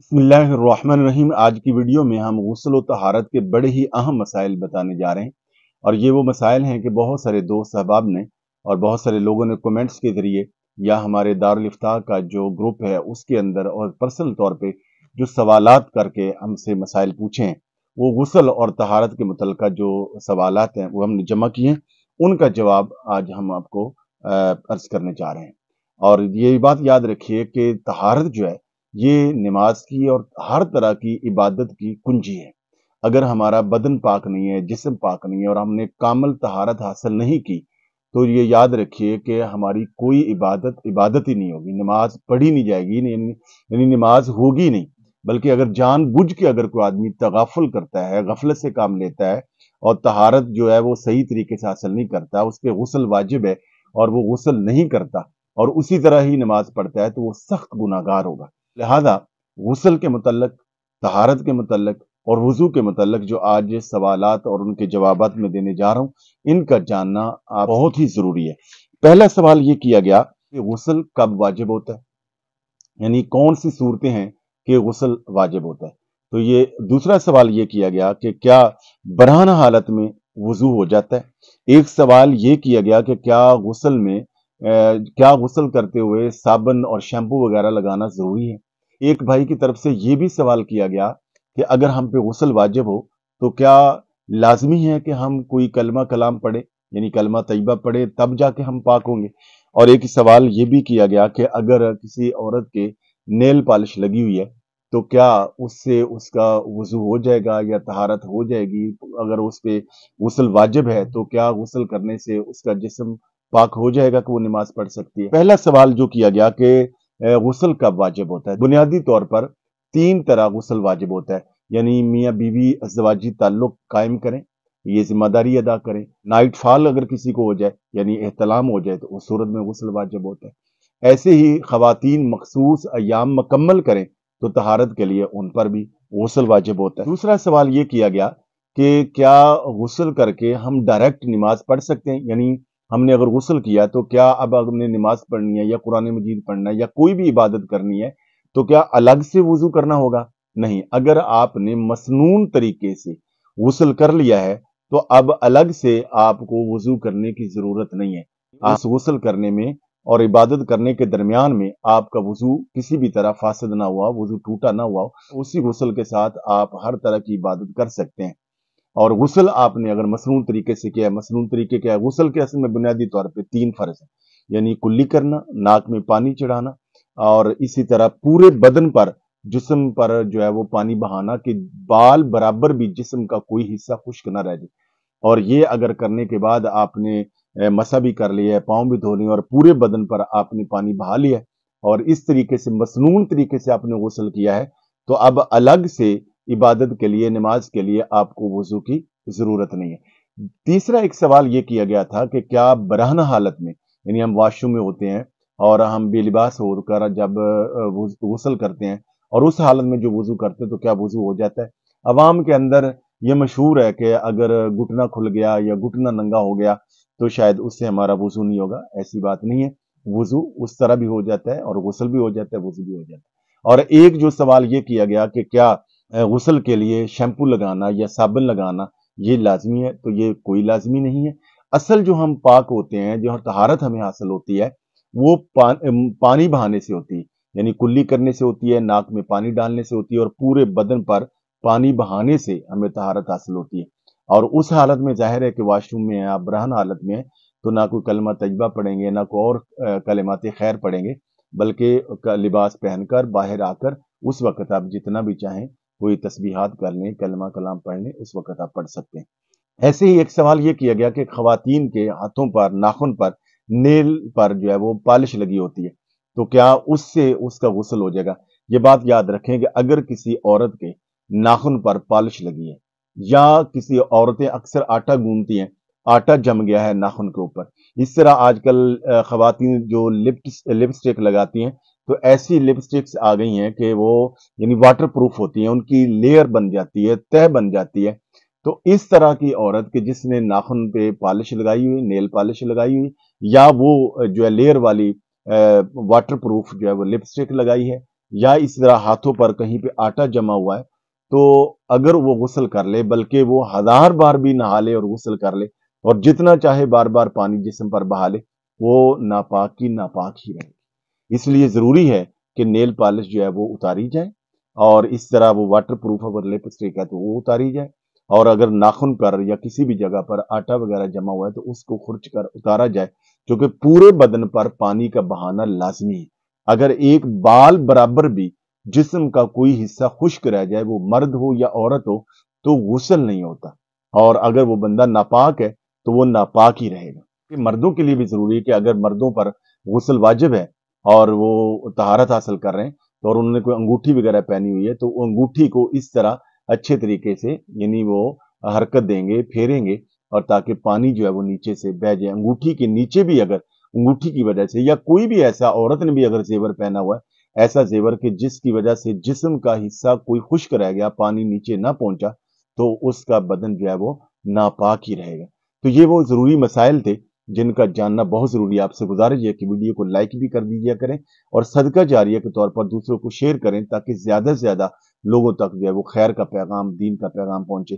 बिस्मिल्लाहिर्रहमानिर्रहीम। आज की वीडियो में हम गुस्ल और तहारत के बड़े ही अहम मसाइल बताने जा रहे हैं। और ये वो मसाइल हैं कि बहुत सारे दोस्त अहबाब ने और बहुत सारे लोगों ने कमेंट्स के ज़रिए या हमारे दारुल इफ्ताह का जो ग्रुप है उसके अंदर और पर्सनल तौर पे जो सवालात करके हमसे मसाइल पूछे हैं, वो गुस्ल और तहारत के मुतल्लिक़ जो सवालात हैं वो हमने जमा किए हैं। उनका जवाब आज हम आपको अर्ज करने जा रहे हैं। और ये बात याद रखिए कि तहारत जो है ये नमाज की और हर तरह की इबादत की कुंजी है। अगर हमारा बदन पाक नहीं है, जिस्म पाक नहीं है और हमने कामल तहारत हासिल नहीं की, तो ये याद रखिए कि हमारी कोई इबादत ही नहीं होगी, नमाज पढ़ी नहीं जाएगी, यानी नमाज होगी नहीं। बल्कि अगर जानबूझ के अगर कोई आदमी तगाफुल करता है, गफलत से काम लेता है और तहारत जो है वो सही तरीके से हासिल नहीं करता, उस पे गुस्ल वाजिब है और वो गुस्ल नहीं करता और उसी तरह ही नमाज पढ़ता है, तो वो सख्त गुनाहगार होगा। लिहाजा गुस्ल के मुतल्लिक़, तहारत के मुतल्लिक़ और वुज़ू के मुतल्लिक़ जो आज सवालात और उनके जवाबात में देने जा रहा हूँ, इनका जानना बहुत ही ज़रूरी है। पहला सवाल ये किया गया कि गुस्ल कब वाजिब होता है, यानी कौन सी सूरतें हैं कि गुस्ल वाजिब होता है। तो ये दूसरा सवाल ये किया गया कि क्या बरहन हालत में वुज़ू हो जाता है। एक सवाल ये किया गया कि क्या गुस्ल करते हुए साबुन और शैम्पू वगैरह लगाना जरूरी है। एक भाई की तरफ से ये भी सवाल किया गया कि अगर हम पे गुस्ल वाजिब हो तो क्या लाजमी है कि हम कोई कलमा कलाम पढ़े, यानी कलमा तैयबा पढ़े, तब जाके हम पाक होंगे। और एक सवाल ये भी किया गया कि अगर किसी औरत के नेल पॉलिश लगी हुई है तो क्या उससे उसका वुज़ू हो जाएगा या तहारत हो जाएगी। अगर उस पे गुस्ल वाजिब है तो क्या गुस्ल करने से उसका जिस्म पाक हो जाएगा कि वो नमाज पढ़ सकती है। पहला सवाल जो किया गया कि गुस्ल कब वाजिब होता है। बुनियादी तौर पर 3 तरह गुस्ल वाजिब होता है, यानी मियाँ बीवी अज़वाजी ताल्लुक कायम करें, ये जिम्मेदारी अदा करें। नाइट फॉल अगर किसी को हो जाए, यानी एहतलाम हो जाए, तो उस सूरत में गुस्ल वाजिब होता है। ऐसे ही खवातीन मखसूस अय्याम मुकम्मल करें तो तहारत के लिए उन पर भी गुस्ल वाजिब होता है। दूसरा सवाल ये किया गया कि क्या गुस्ल करके हम डायरेक्ट नमाज पढ़ सकते हैं, यानी हमने अगर गुस्ल किया तो क्या अब हमने नमाज पढ़नी है या कुरान मजीद पढ़ना है या कोई भी इबादत करनी है तो क्या अलग से वुजू करना होगा। नहीं, अगर आपने मसनून तरीके से गुस्ल कर लिया है तो अब अलग से आपको वुजू करने की जरूरत नहीं है। आप गुस्ल करने में और इबादत करने के दरमियान में आपका वुजू किसी भी तरह फासिद ना हुआ, वुजू टूटा ना हुआ, उसी गुस्ल के साथ आप हर तरह की इबादत कर सकते हैं। और गुस्ल आपने अगर मसनून तरीके से किया है, मसनून तरीके क्या है, गुस्ल के असल में बुनियादी तौर पे 3 फर्ज है, यानी कुल्ली करना, नाक में पानी चढ़ाना और इसी तरह पूरे बदन पर, जिस्म पर जो है वो पानी बहाना कि बाल बराबर भी जिस्म का कोई हिस्सा खुश्क ना रह जाए। और ये अगर करने के बाद आपने मसा भी कर लिया है, पाँव भी धो लिए और पूरे बदन पर आपने पानी बहा लिया है और इस तरीके से मसनून तरीके से आपने गुस्ल किया है, तो अब अलग से इबादत के लिए, नमाज के लिए आपको वुजू की जरूरत नहीं है। तीसरा एक सवाल ये किया गया था कि क्या बरहन हालत में, यानी हम वॉशरूम में होते हैं और हम बेलिबास होकर जब गुस्ल करते हैं और उस हालत में जो वुजू करते हैं तो क्या वुजू हो जाता है। अवाम के अंदर ये मशहूर है कि अगर घुटना खुल गया या घुटना नंगा हो गया तो शायद उससे हमारा वुजू नहीं होगा। ऐसी बात नहीं है, वुजू उस तरह भी हो जाता है और गुस्ल भी हो जाता है, वुजू भी हो जाता है। और एक जो सवाल ये किया गया कि क्या गुस्ल के लिए शैम्पू लगाना या साबुन लगाना ये लाजमी है, तो ये कोई लाजमी नहीं है। असल जो हम पाक होते हैं, जो तहारत हमें हासिल होती है, वो पानी बहाने से होती है, यानी कुल्ली करने से होती है, नाक में पानी डालने से होती है और पूरे बदन पर पानी बहाने से हमें तहारत हासिल होती है। और उस हालत में जाहिर है कि वॉशरूम में आप बरहन हालत में तो ना कोई कलमा तजबा पढ़ेंगे, ना कोई और कलिमात खैर पढ़ेंगे, बल्कि लिबास पहनकर बाहर आकर उस वक्त आप जितना भी चाहें कोई तस्बीहात कर लें, कलमा कलाम पढ़ लें, उस वक्त आप पढ़ सकते हैं। ऐसे ही एक सवाल ये किया गया कि खवातीन के हाथों पर, नाखून पर, नेल पर जो है वो पॉलिश लगी होती है, तो क्या उससे उसका गुस्ल हो जाएगा। ये बात याद रखें कि अगर किसी औरत के नाखून पर पॉलिश लगी है या किसी औरतें अक्सर आटा गूंथती हैं, आटा जम गया है नाखून के ऊपर, इस तरह आजकल खवातीन जो लिपस्टिक लगाती हैं, तो ऐसी लिपस्टिक्स आ गई हैं कि वो यानी वाटर प्रूफ होती हैं, उनकी लेयर बन जाती है, तह बन जाती है। तो इस तरह की औरत के जिसने नाखून पे पॉलिश लगाई हुई, नेल पॉलिश लगाई हुई या वो जो है लेयर वाली वाटर प्रूफ जो है वो लिपस्टिक लगाई है, یا اس طرح ہاتھوں پر کہیں پہ آٹا جمع ہوا ہے، تو اگر وہ غسل کر لے، بلکہ وہ 1000 بار بھی نہا لے اور غسل کر لے اور جتنا چاہے بار بار پانی جسم پر بہا لے، وہ ناپاک کی ناپاک ہی رہے گی۔ اس لیے ضروری ہے کہ نیل پالش جو ہے وہ اتاری جائے، اور اس طرح وہ واٹر پروف اگر لپسٹک ہے تو وہ اتاری جائے، اور اگر ناخن پر یا کسی بھی جگہ پر آٹا وغیرہ جمع ہوا ہے تو اس کو خرچ کر اتارا جائے، کیونکہ پورے بدن پر پانی کا بہانا لازمی ہے۔ اگر ایک بال برابر بھی جسم کا کوئی حصہ خشک رہ جائے، وہ مرد ہو یا عورت ہو، تو غسل نہیں ہوتا، اور اگر وہ بندہ ناپاک ہے تو وہ ناپاک ہی رہے گا۔ کہ مردوں کے لیے بھی ضروری ہے کہ اگر مردوں پر غسل واجب ہے اور وہ طہارت حاصل کر رہے ہیں، تو اور انہوں نے کوئی انگوٹھی وغیرہ پہنی ہوئی ہے، تو وہ انگوٹھی کو اس طرح اچھے طریقے سے، یعنی وہ حرکت دیں گے، پھیریں گے، اور تاکہ پانی جو ہے وہ نیچے سے بہ جائے۔ انگوٹھی کے نیچے بھی اگر انگوٹھی کی وجہ سے، یا کوئی بھی ایسا عورت نے بھی اگر زیور پہنا ہوا ہے، ایسا زیور کہ جس کی وجہ سے جسم کا حصہ کوئی خشک رہ گیا، پانی نیچے نہ پہنچا، تو اس کا بدن جو ہے وہ ناپاک ہی رہے گا۔ تو یہ وہ ضروری مسائل تھے جن کا جاننا بہت ضروری ہے۔ آپ سے گزارش ہے کہ ویڈیو کو لائک بھی کر دیجیے کریں، اور صدقہ جاریہ کے طور پر دوسروں کو شیئر کریں، تاکہ زیادہ سے زیادہ لوگوں تک جو ہے وہ خیر کا پیغام، دین کا پیغام پہنچے۔